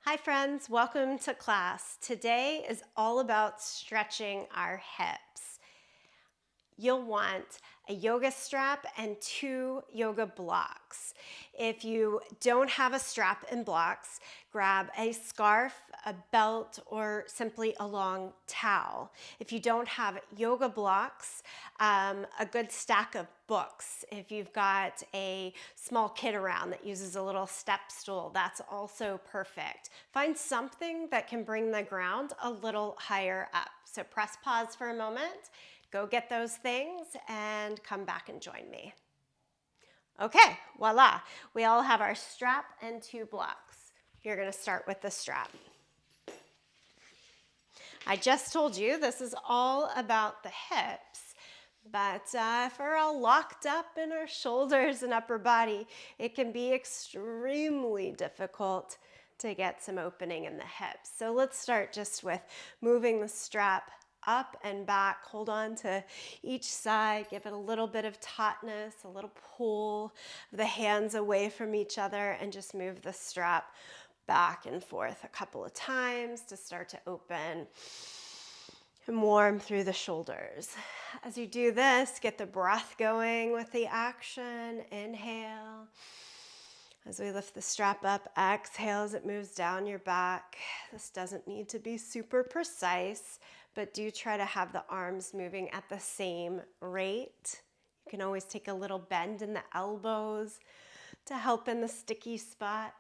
Hi friends, welcome to class. Today is all about stretching our hips. You'll want a yoga strap and 2 yoga blocks. If you don't have a strap and blocks, grab a scarf, a belt, or simply a long towel. If you don't have yoga blocks, a good stack of books. If you've got a small kid around that uses a little step stool, that's also perfect. Find something that can bring the ground a little higher up. So press pause for a moment. Go get those things and come back and join me. Okay, voila. We all have our strap and 2 blocks. You're gonna start with the strap. I just told you this is all about the hips, but if we're all locked up in our shoulders and upper body, it can be extremely difficult to get some opening in the hips. So let's start just with moving the strap up and back. Hold on to each side. Give it a little bit of tautness, a little pull of the hands away from each other, and just move the strap back and forth a couple of times to start to open and warm through the shoulders. As you do this, get the breath going with the action. Inhale. As we lift the strap up, exhale as it moves down your back. This doesn't need to be super precise, but do try to have the arms moving at the same rate. You can always take a little bend in the elbows to help in the sticky spots.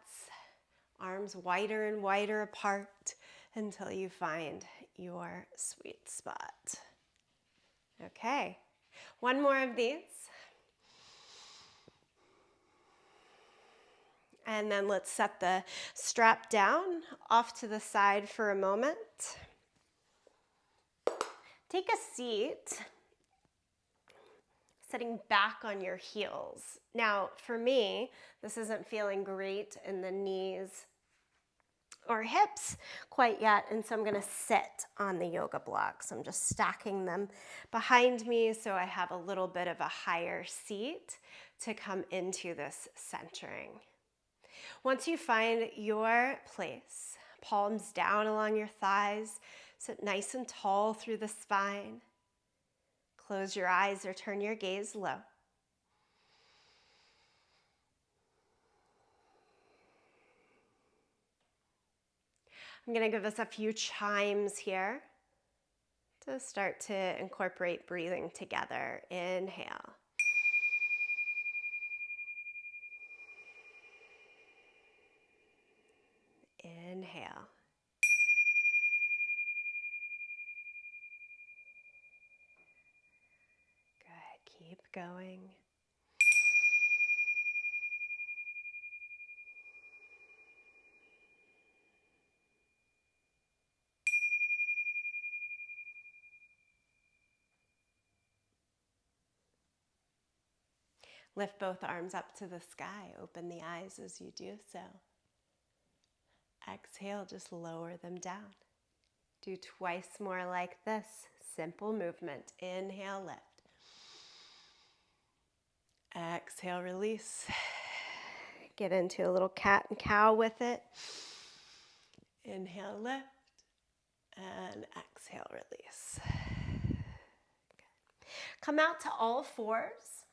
Arms wider and wider apart until you find your sweet spot. Okay, one more of these. And then let's set the strap down off to the side for a moment. Take a seat, sitting back on your heels. Now, for me, this isn't feeling great in the knees or hips quite yet, and so I'm gonna sit on the yoga blocks. I'm just stacking them behind me so I have a little bit of a higher seat to come into this centering. Once you find your place, palms down along your thighs, sit nice and tall through the spine. Close your eyes or turn your gaze low. I'm going to give us a few chimes here to start to incorporate breathing together. Inhale. Inhale. Good. Keep going. Lift both arms up to the sky. Open the eyes as you do so. Exhale, just lower them down. Do twice more like this. Simple movement. Inhale, lift. Exhale, release. Get into a little cat and cow with it. Inhale, lift. And exhale, release. Good. Come out to all fours.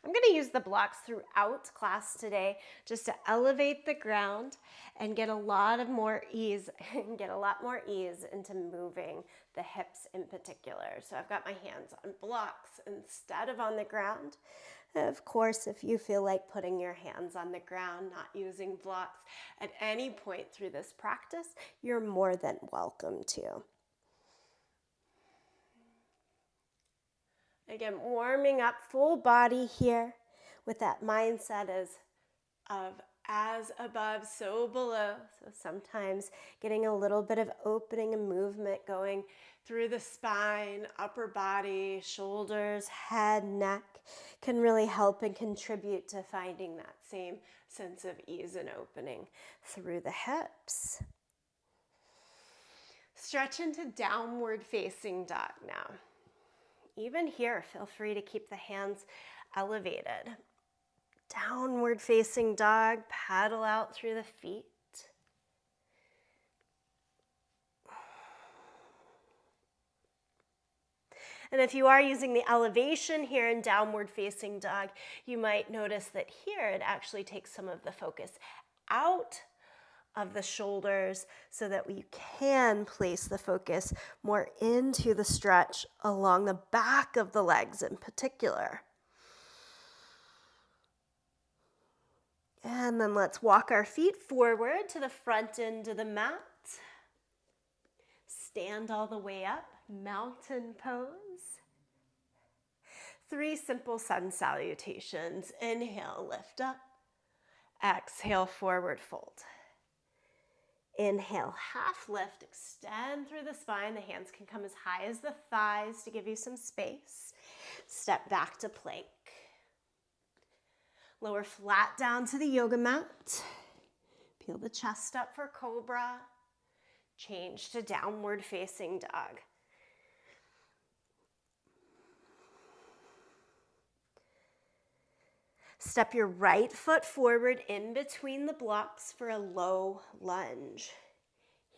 I'm going to use the blocks throughout class today just to elevate the ground and get a lot more ease into moving the hips in particular. So I've got my hands on blocks instead of on the ground. Of course, if you feel like putting your hands on the ground, not using blocks at any point through this practice, you're more than welcome to. Again, warming up full body here with that mindset of as above, so below. So sometimes getting a little bit of opening and movement going through the spine, upper body, shoulders, head, neck can really help and contribute to finding that same sense of ease and opening through the hips. Stretch into downward facing dog now. Even here, feel free to keep the hands elevated. Downward facing dog, paddle out through the feet. And if you are using the elevation here in downward facing dog, you might notice that here it actually takes some of the focus out of the shoulders so that we can place the focus more into the stretch along the back of the legs in particular. And then let's walk our feet forward to the front end of the mat. Stand all the way up, mountain pose. 3 simple sun salutations. Inhale, lift up. Exhale, forward fold. Inhale, half lift, extend through the spine. The hands can come as high as the thighs to give you some space. Step back to plank. Lower flat down to the yoga mat. Peel the chest up for cobra. Change to downward facing dog. Step your right foot forward in between the blocks for a low lunge.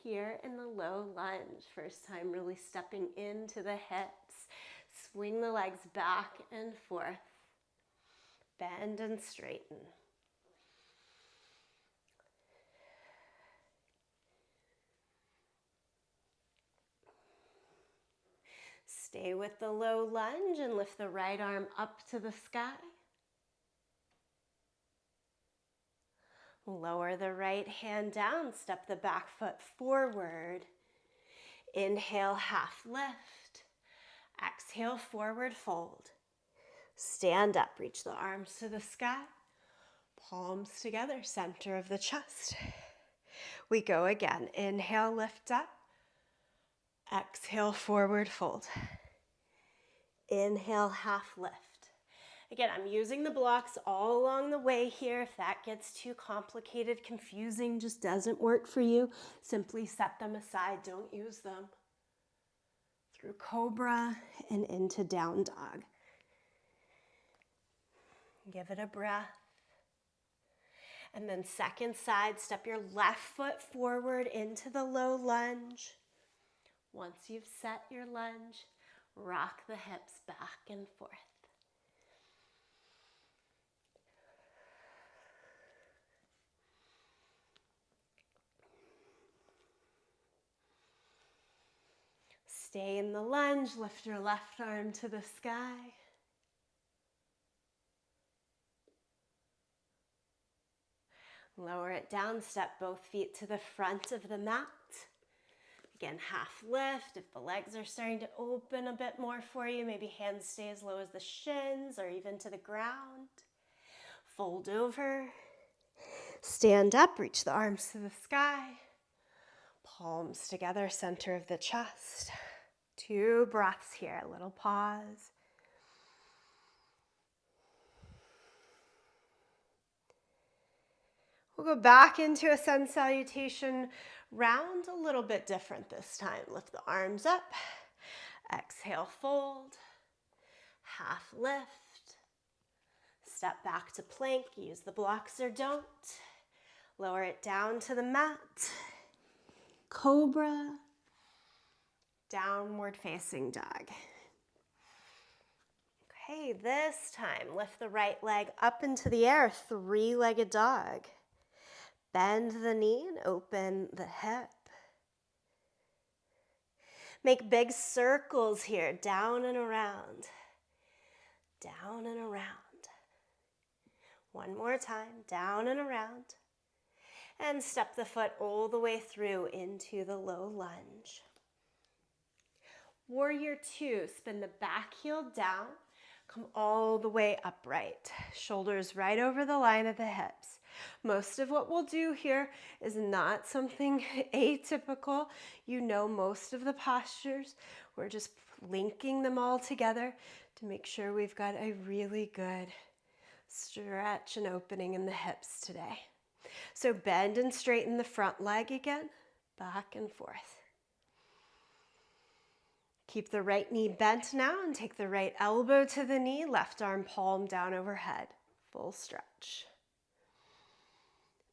Here in the low lunge, first time really stepping into the hips. Swing the legs back and forth. Bend and straighten. Stay with the low lunge and lift the right arm up to the sky. Lower the right hand down, step the back foot forward. Inhale, half lift. Exhale, forward fold. Stand up, reach the arms to the sky. Palms together, center of the chest. We go again. Inhale, lift up. Exhale, forward fold. Inhale, half lift. Again, I'm using the blocks all along the way here. If that gets too complicated, confusing, just doesn't work for you, simply set them aside. Don't use them. Through cobra and into down dog. Give it a breath. And then second side, step your left foot forward into the low lunge. Once you've set your lunge, rock the hips back and forth. Stay in the lunge, lift your left arm to the sky. Lower it down, step both feet to the front of the mat. Again, half lift. If the legs are starting to open a bit more for you, maybe hands stay as low as the shins or even to the ground. Fold over. Stand up, reach the arms to the sky. Palms together, center of the chest. 2 breaths here, a little pause. We'll go back into a sun salutation round, a little bit different this time. Lift the arms up. Exhale, fold. Half lift. Step back to plank. Use the blocks or don't. Lower it down to the mat. Cobra. Downward facing dog. Okay, this time lift the right leg up into the air, 3-legged dog. Bend the knee and open the hip. Make big circles here, down and around. Down and around. One more time, down and around. And step the foot all the way through into the low lunge. Warrior 2, spin the back heel down, come all the way upright. Shoulders right over the line of the hips. Most of what we'll do here is not something atypical. You know most of the postures. We're just linking them all together to make sure we've got a really good stretch and opening in the hips today. So bend and straighten the front leg again, back and forth. Keep the right knee bent now and take the right elbow to the knee, left arm palm down overhead. Full stretch.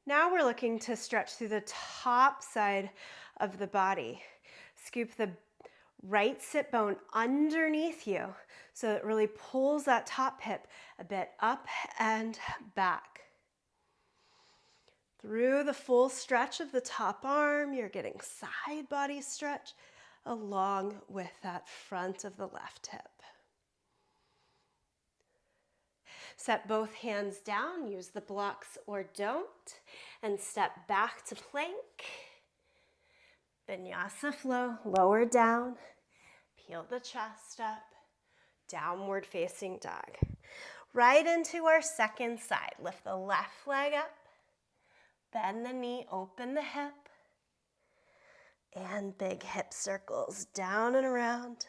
Now we're looking to stretch through the top side of the body. Scoop the right sit bone underneath you so it really pulls that top hip a bit up and back. Through the full stretch of the top arm, you're getting side body stretch along with that front of the left hip. Set both hands down, use the blocks or don't, and step back to plank. Vinyasa flow, lower down, peel the chest up, downward facing dog. Right into our second side. Lift the left leg up, bend the knee, open the hip, and big hip circles down and around.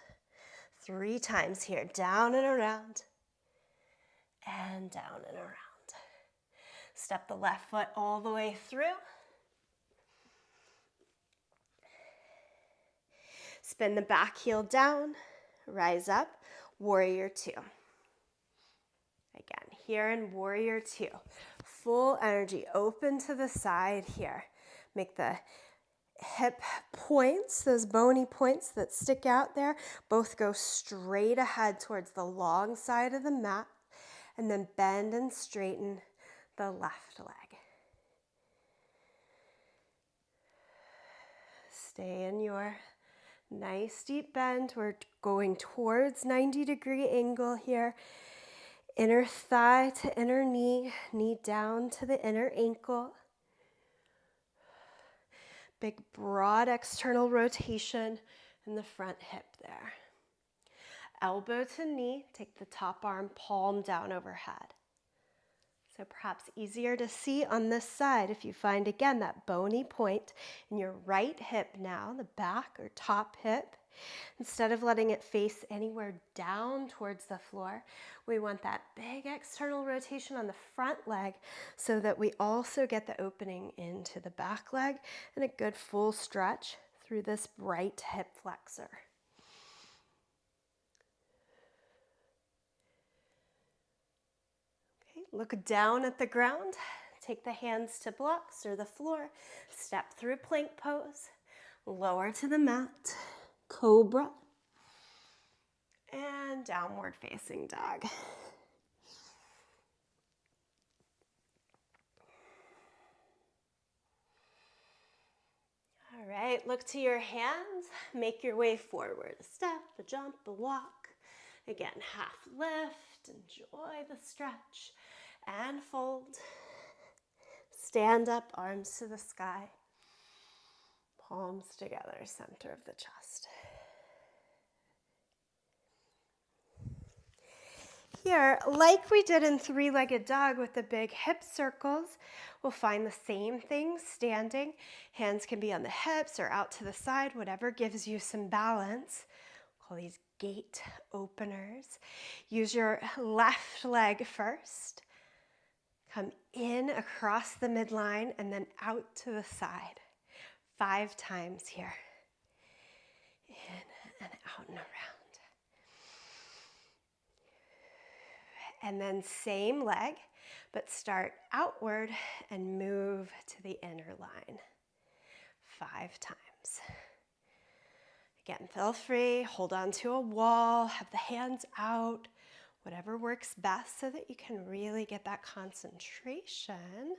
3 times here, down and around, and down and around. Step the left foot all the way through. Spin the back heel down, rise up, warrior 2. Again, here in warrior 2. Full energy, open to the side here. Make the hip points, those bony points that stick out there, both go straight ahead towards the long side of the mat, and then bend and straighten the left leg. Stay in your nice deep bend. We're going towards 90-degree angle here. Inner thigh to inner knee, knee down to the inner ankle. Big broad external rotation in the front hip there. Elbow to knee, take the top arm, palm down overhead. So perhaps easier to see on this side if you find, again, that bony point in your right hip now, the back or top hip. Instead of letting it face anywhere down towards the floor, we want that big external rotation on the front leg so that we also get the opening into the back leg and a good full stretch through this right hip flexor. Look down at the ground, take the hands to blocks or the floor, step through plank pose, lower to the mat, cobra, and downward facing dog. All right, look to your hands, make your way forward. A step, a jump, a walk. Again, half lift, enjoy the stretch. And fold. Stand up, arms to the sky. Palms together, center of the chest. Here, like we did in three-legged dog with the big hip circles, we'll find the same thing standing. Hands can be on the hips or out to the side, whatever gives you some balance. We'll call these gate openers. Use your left leg first. Come in across the midline and then out to the side. 5 times here. In and out and around. And then same leg, but start outward and move to the inner line. 5 times. Again, feel free, hold on to a wall, have the hands out, whatever works best so that you can really get that concentration.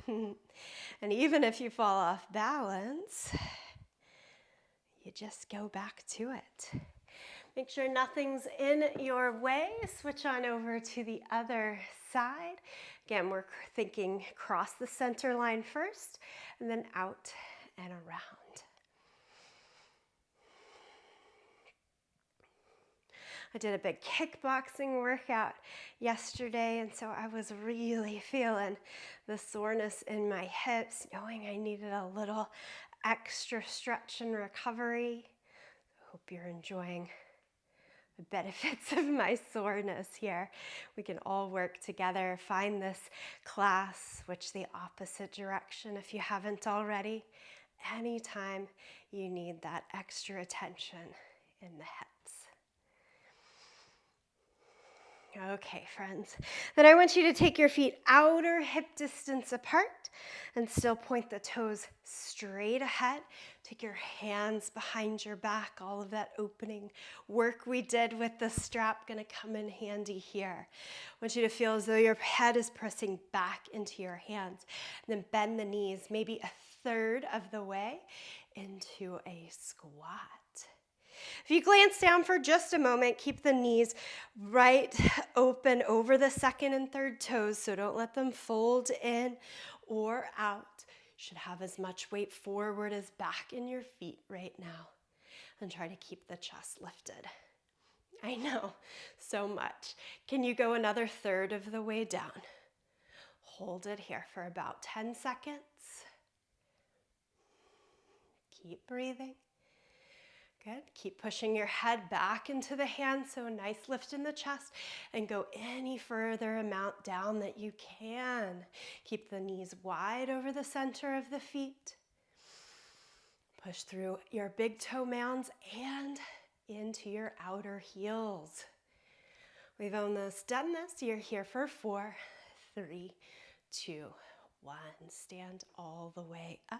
And even if you fall off balance, you just go back to it. Make sure nothing's in your way. Switch on over to the other side. Again, we're thinking cross the center line first and then out and around. I did a big kickboxing workout yesterday, and so I was really feeling the soreness in my hips, knowing I needed a little extra stretch and recovery. I hope you're enjoying the benefits of my soreness here. We can all work together. Find this class, switch the opposite direction if you haven't already. Anytime you need that extra attention in the hips. Okay, friends. Then I want you to take your feet outer hip distance apart and still point the toes straight ahead. Take your hands behind your back. All of that opening work we did with the strap going to come in handy here. I want you to feel as though your head is pressing back into your hands. And then bend the knees maybe a third of the way into a squat. If you glance down for just a moment, keep the knees right open over the second and third toes, so don't let them fold in or out. You should have as much weight forward as back in your feet right now. And try to keep the chest lifted. I know, so much. Can you go another third of the way down? Hold it here for about 10 seconds. Keep breathing. Good. Keep pushing your head back into the hands, so a nice lift in the chest, and go any further amount down that you can. Keep the knees wide over the center of the feet. Push through your big toe mounds and into your outer heels. We've almost done this. You're here for 4, 3, 2, 1. Stand all the way up.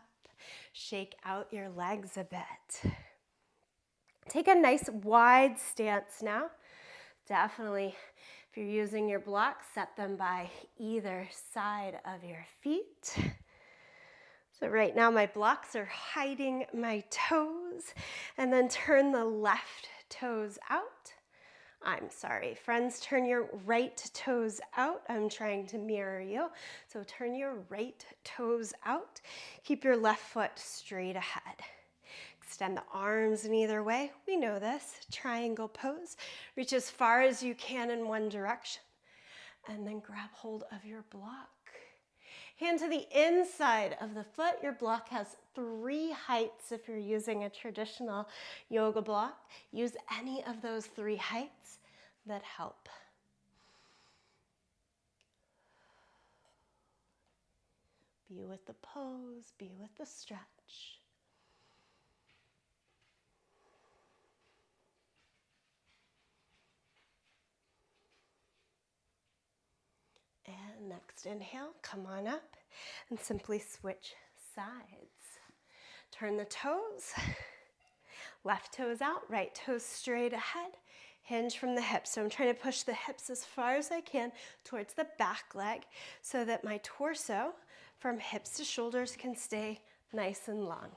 Shake out your legs a bit. Take a nice wide stance now. Definitely, if you're using your blocks, set them by either side of your feet. So right now my blocks are hiding my toes, and then turn the left toes out. I'm sorry, friends, turn your right toes out. I'm trying to mirror you. So turn your right toes out. Keep your left foot straight ahead. Extend the arms in either way. We know this. Triangle pose. Reach as far as you can in one direction. And then grab hold of your block. Hand to the inside of the foot. Your block has 3 heights if you're using a traditional yoga block. Use any of those 3 heights that help. Be with the pose. Be with the stretch. And next inhale, come on up and simply switch sides. Turn the toes, left toes out, right toes straight ahead. Hinge from the hips. So I'm trying to push the hips as far as I can towards the back leg so that my torso from hips to shoulders can stay nice and long.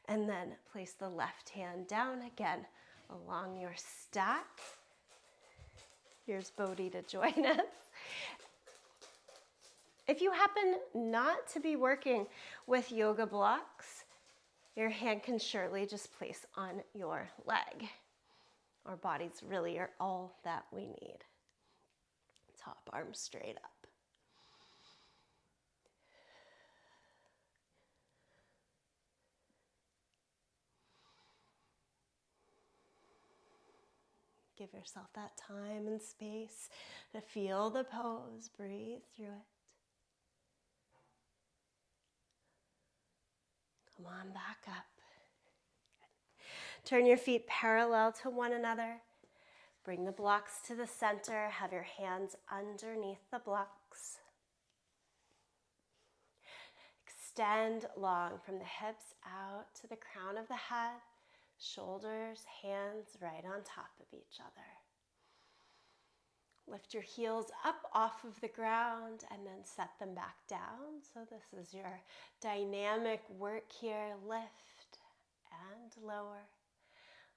And then place the left hand down again along your stack. Here's Bodhi to join us. If you happen not to be working with yoga blocks, your hand can surely just place on your leg. Our bodies really are all that we need. Top arm straight up. Give yourself that time and space to feel the pose. Breathe through it. Come on back up. Turn your feet parallel to one another. Bring the blocks to the center. Have your hands underneath the blocks. Extend long from the hips out to the crown of the head. Shoulders, hands right on top of each other. Lift your heels up off of the ground and then set them back down. So this is your dynamic work here. Lift and lower.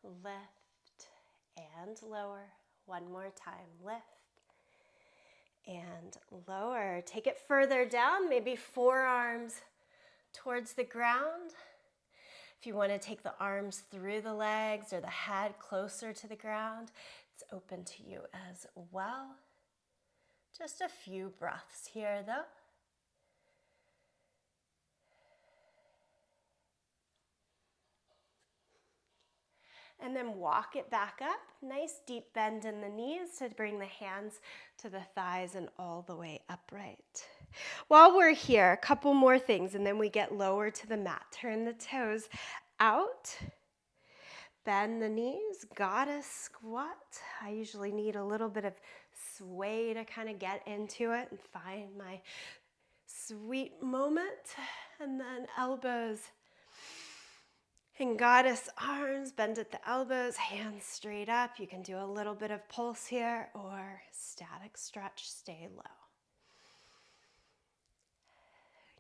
Lift and lower. One more time. Lift and lower. Take it further down, maybe forearms towards the ground. If you want to take the arms through the legs or the head closer to the ground, it's open to you as well. Just a few breaths here though. And then walk it back up. Nice deep bend in the knees to bring the hands to the thighs and all the way upright. While we're here, a couple more things and then we get lower to the mat. Turn the toes out. Bend the knees, goddess squat. I usually need a little bit of sway to kind of get into it and find my sweet moment. And then elbows in goddess arms, bend at the elbows, hands straight up. You can do a little bit of pulse here or static stretch, stay low.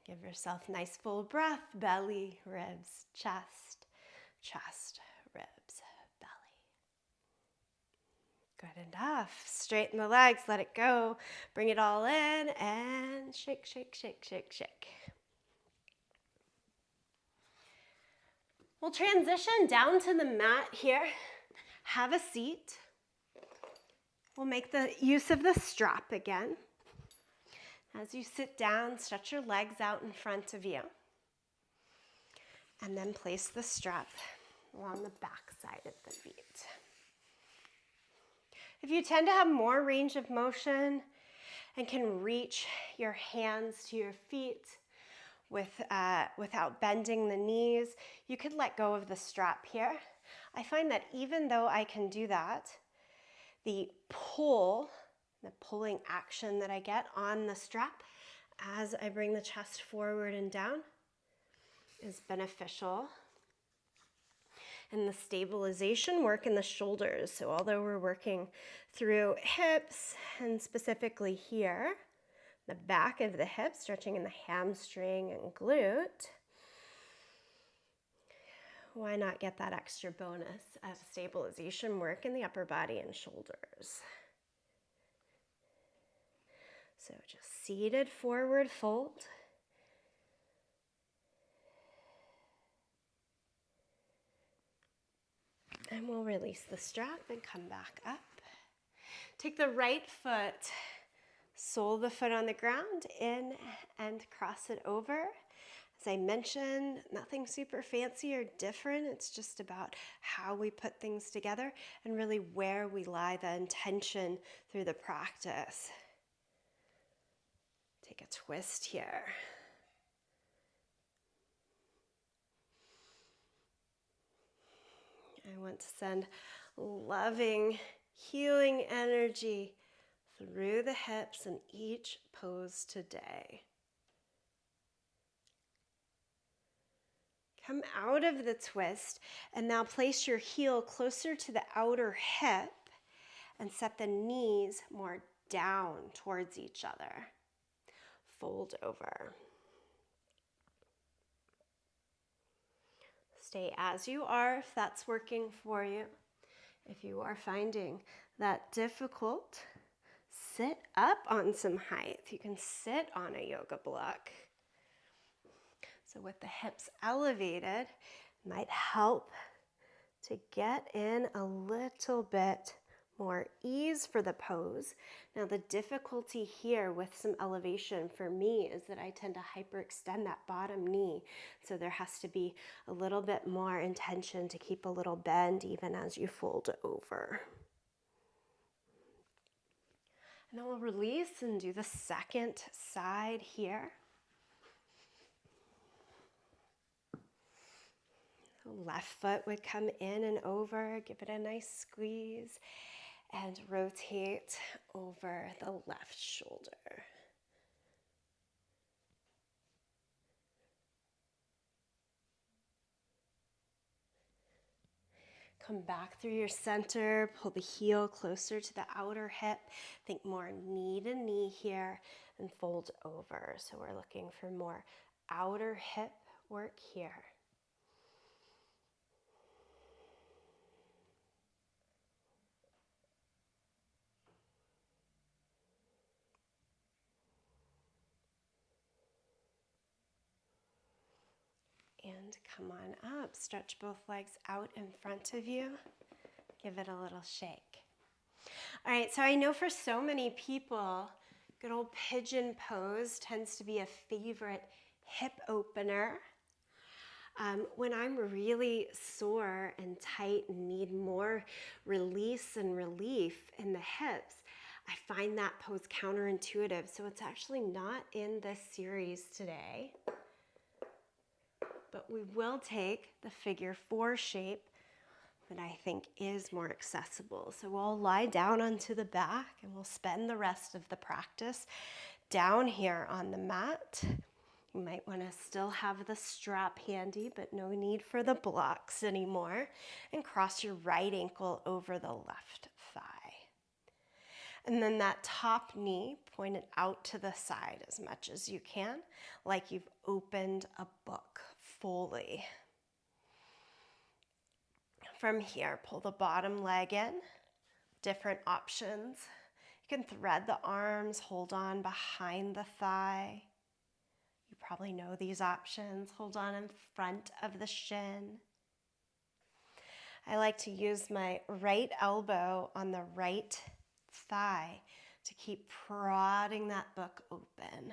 Give yourself nice full breath, belly, ribs, chest, chest, ribs, belly. Good enough. Straighten the legs, let it go. Bring it all in and shake, shake, shake, shake, shake. We'll transition down to the mat here. Have a seat. We'll make the use of the strap again. As you sit down, stretch your legs out in front of you. And then place the strap along the back side of the feet. If you tend to have more range of motion and can reach your hands to your feet without bending the knees, you could let go of the strap here. I find that even though I can do that, the pulling action that I get on the strap as I bring the chest forward and down is beneficial. And the stabilization work in the shoulders. So although we're working through hips and specifically here, the back of the hip, stretching in the hamstring and glute, why not get that extra bonus of stabilization work in the upper body and shoulders? So just seated forward fold. And we'll release the strap and come back up. Take the right foot, sole the foot on the ground, in and cross it over. As I mentioned, nothing super fancy or different. It's just about how we put things together and really where we lie the intention through the practice. Take a twist here. I want to send loving, healing energy through the hips in each pose today. Come out of the twist and now place your heel closer to the outer hip and set the knees more down towards each other. Fold over. Stay as you are if that's working for you. If you are finding that difficult, sit up on some height. You can sit on a yoga block. So with the hips elevated, it might help to get in a little bit more ease for the pose. Now the difficulty here with some elevation for me is that I tend to hyperextend that bottom knee. So there has to be a little bit more intention to keep a little bend even as you fold over. And then we'll release and do the second side here. The left foot would come in and over, give it a nice squeeze, and rotate over the left shoulder. Come back through your center, pull the heel closer to the outer hip. Think more knee to knee here and fold over. So we're looking for more outer hip work here. And come on up, stretch both legs out in front of you. Give it a little shake. All right, so I know for so many people, good old pigeon pose tends to be a favorite hip opener. When I'm really sore and tight and need more release and relief in the hips, I find that pose counterintuitive. So it's actually not in this series today. But we will take the figure 4 shape that I think is more accessible. So we'll lie down onto the back and we'll spend the rest of the practice down here on the mat. You might want to still have the strap handy, but no need for the blocks anymore. And cross your right ankle over the left thigh. And then that top knee pointed out to the side as much as you can, like you've opened a book fully. From here, pull the bottom leg in. Different options. You can thread the arms, hold on behind the thigh. You probably know these options. Hold on in front of the shin. I like to use my right elbow on the right thigh to keep prodding that book open.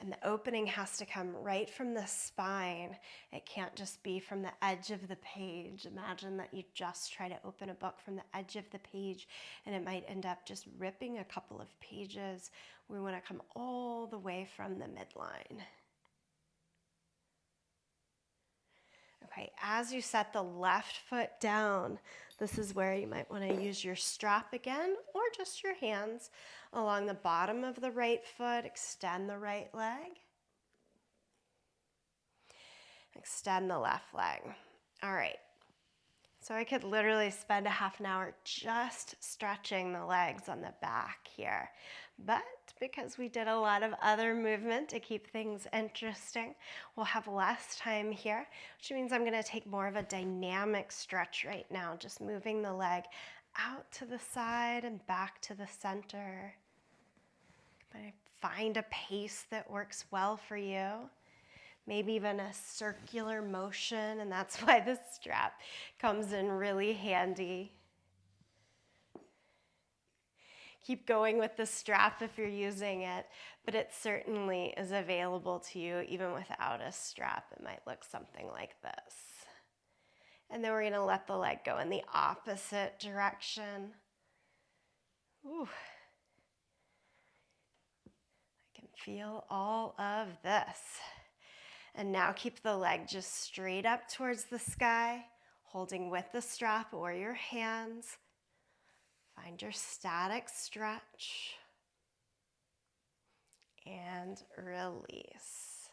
And the opening has to come right from the spine. It can't just be from the edge of the page. Imagine that you just try to open a book from the edge of the page and it might end up just ripping a couple of pages. We want to come all the way from the midline. Okay, as you set the left foot down, this is where you might want to use your strap again or just your hands along the bottom of the right foot. Extend the right leg. Extend the left leg. All right. So I could literally spend a half an hour just stretching the legs on the back here. But because we did a lot of other movement to keep things interesting, we'll have less time here, which means I'm going to take more of a dynamic stretch right now, just moving the leg out to the side and back to the center. Find a pace that works well for you. Maybe even a circular motion, and that's why this strap comes in really handy. Keep going with the strap if you're using it, but it certainly is available to you even without a strap. It might look something like this. And then we're going to let the leg go in the opposite direction. Ooh. I can feel all of this. And now keep the leg just straight up towards the sky, holding with the strap or your hands. Find your static stretch. And release.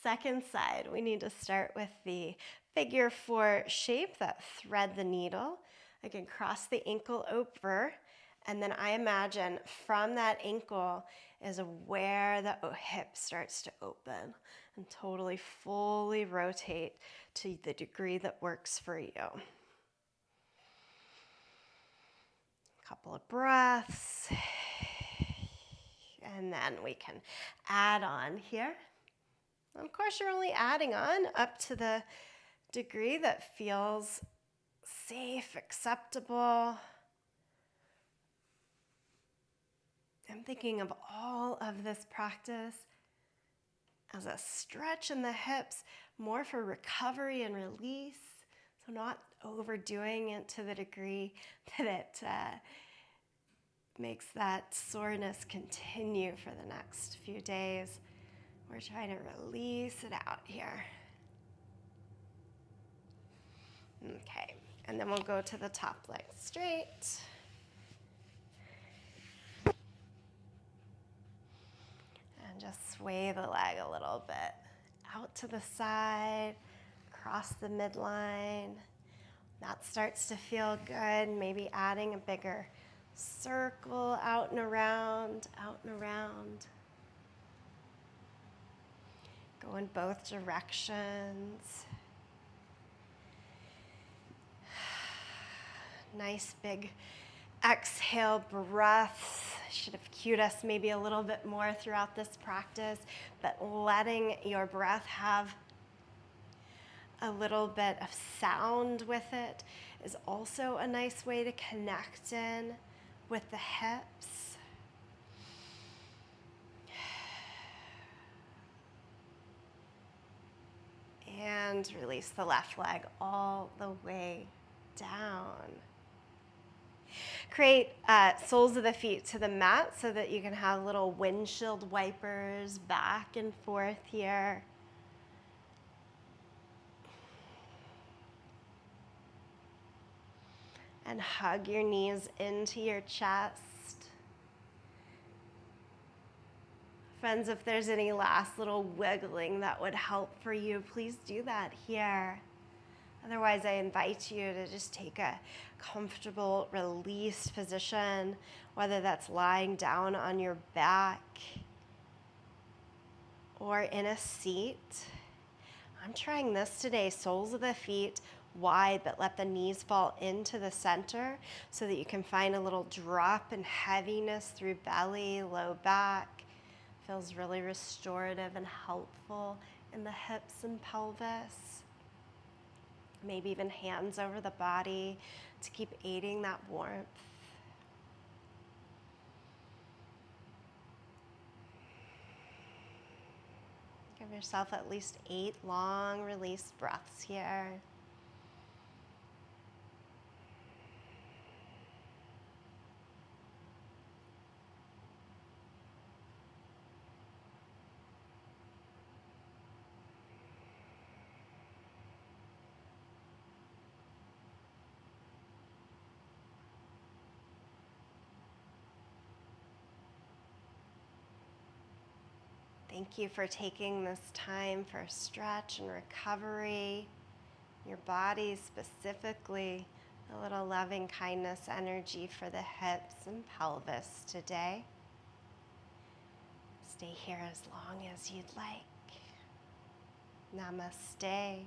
Second side, we need to start with the figure 4 shape, that thread the needle. Again, cross the ankle over. And then I imagine from that ankle is where the hip starts to open and totally fully rotate to the degree that works for you. A couple of breaths. And then we can add on here. Of course, you're only adding on up to the degree that feels safe, acceptable. I'm thinking of all of this practice as a stretch in the hips, more for recovery and release. So not overdoing it to the degree that it makes that soreness continue for the next few days. We're trying to release it out here. Okay, and then we'll go to the top leg straight. And just sway the leg a little bit out to the side, across the midline. That starts to feel good. Maybe adding a bigger circle out and around, out and around. Go in both directions. Nice big exhale breaths. Should have cued us maybe a little bit more throughout this practice, but letting your breath have a little bit of sound with it is also a nice way to connect in with the hips. And release the left leg all the way down. Create soles of the feet to the mat so that you can have little windshield wipers back and forth here. and hug your knees into your chest. Friends, if there's any last little wiggling that would help for you, please do that here. Otherwise, I invite you to just take a comfortable released position, whether that's lying down on your back or in a seat. I'm trying this today, soles of the feet wide, but let the knees fall into the center so that you can find a little drop in heaviness through belly, low back. Feels really restorative and helpful in the hips and pelvis. Maybe even hands over the body to keep aiding that warmth. Give yourself at least 8 long released breaths here. Thank you for taking this time for stretch and recovery. Your body specifically, a little loving kindness energy for the hips and pelvis today. Stay here as long as you'd like. Namaste.